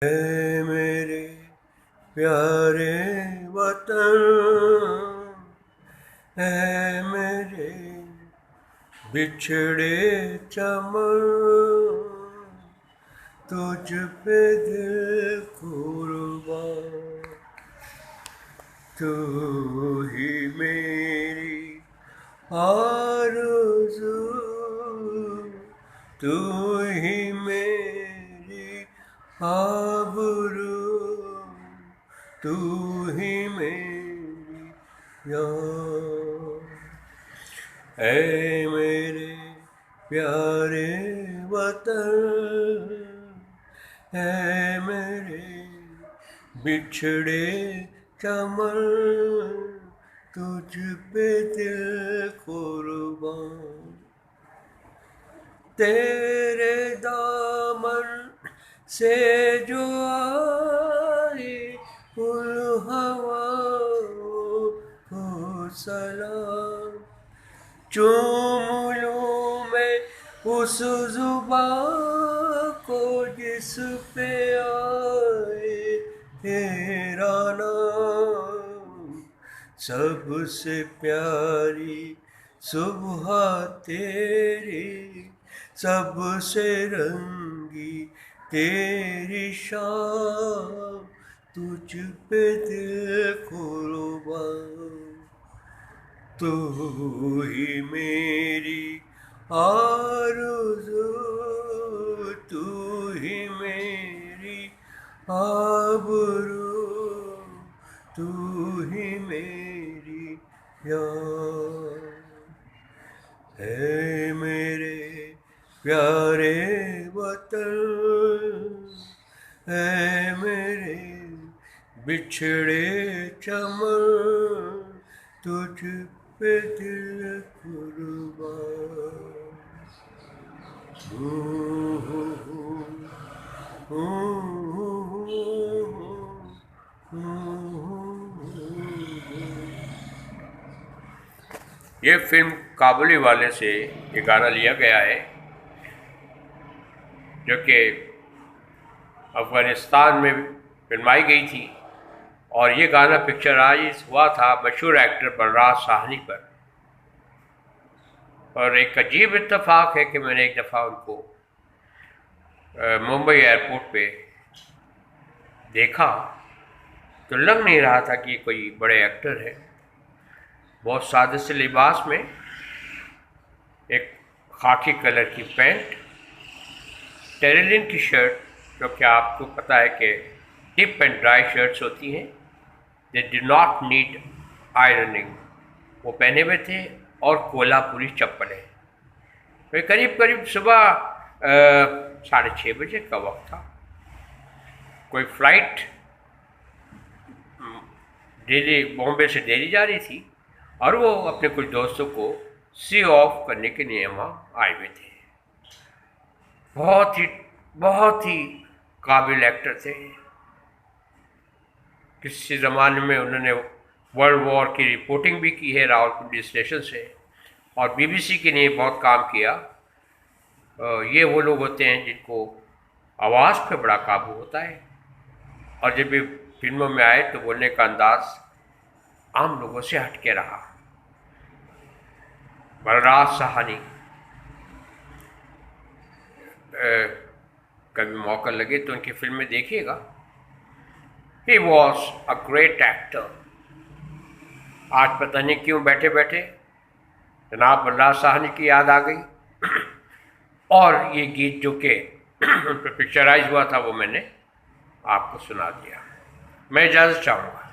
ऐ मेरे प्यारे वतन, ऐ मेरे बिछड़े चमन, तुझ पे दिल कुर्बान। तू ही मेरी आरज़ू, तू ही मेरी आबरू, तू ही मेरी जान। ऐ मेरे प्यारे वतन, ऐ मेरे बिछड़े चमन, तुझ पे दिल कुर्बान। तेरे दामन से जो आए उन हवाओं को सलाम, चूम लूं मैं उस जुबां को जिस पे आए तेरा नाम। सबसे प्यारी सुबह तेरी, सबसे रंगी तेरी शाम, तुझ पे दिल कुर्बान। तू ही मेरी आरज़ू, तू ही मेरी आबरू, तू ही मेरी जान। है मेरे प्यारे वतन, है मेरे बिछड़े चमन, तुझ पे दिल कुर्बान। ये फिल्म काबुली वाले से ये गाना लिया गया है, जो कि अफ़गानिस्तान में फिल्माई गई थी। और ये गाना पिक्चराइज हुआ था मशहूर एक्टर बलराज साहनी पर। और एक अजीब इत्तेफाक है कि मैंने एक दफ़ा उनको मुंबई एयरपोर्ट पे देखा तो लग नहीं रहा था कि कोई बड़े एक्टर है। बहुत सादे से लिबास में, एक खाकी कलर की पैंट, टेरिलिन की शर्ट, जो कि आपको पता है कि टिप एंड ड्राई शर्ट्स होती हैं, they do not need ironing, वो पहने हुए थे। और कोल्हापुरी चप्पलें। तो करीब करीब सुबह 6:30 बजे का वक्त था। कोई फ़्लाइट दिल्ली बॉम्बे से दिल्ली जा रही थी और वो अपने कुछ दोस्तों को सी ऑफ करने के लिए वहाँ आए हुए थे। बहुत ही काबिल एक्टर थे। किसी ज़माने में उन्होंने वर्ल्ड वॉर की रिपोर्टिंग भी की है रावलपिंडी स्टेशन से, और बीबीसी के लिए बहुत काम किया। ये वो लोग होते हैं जिनको आवाज़ पे बड़ा काबू होता है, और जब भी फिल्मों में आए तो बोलने का अंदाज आम लोगों से हटके रहा। बलराज साहनी, कभी मौका लगे तो उनकी फिल्में देखिएगा। He was a great actor. आज पता नहीं क्यों बैठे बैठे जनाब बलराज साहनी की याद आ गई और ये गीत जो कि उन पर पिक्चराइज हुआ था वो मैंने आपको सुना दिया। मैं इजाज़त चाहूँगा।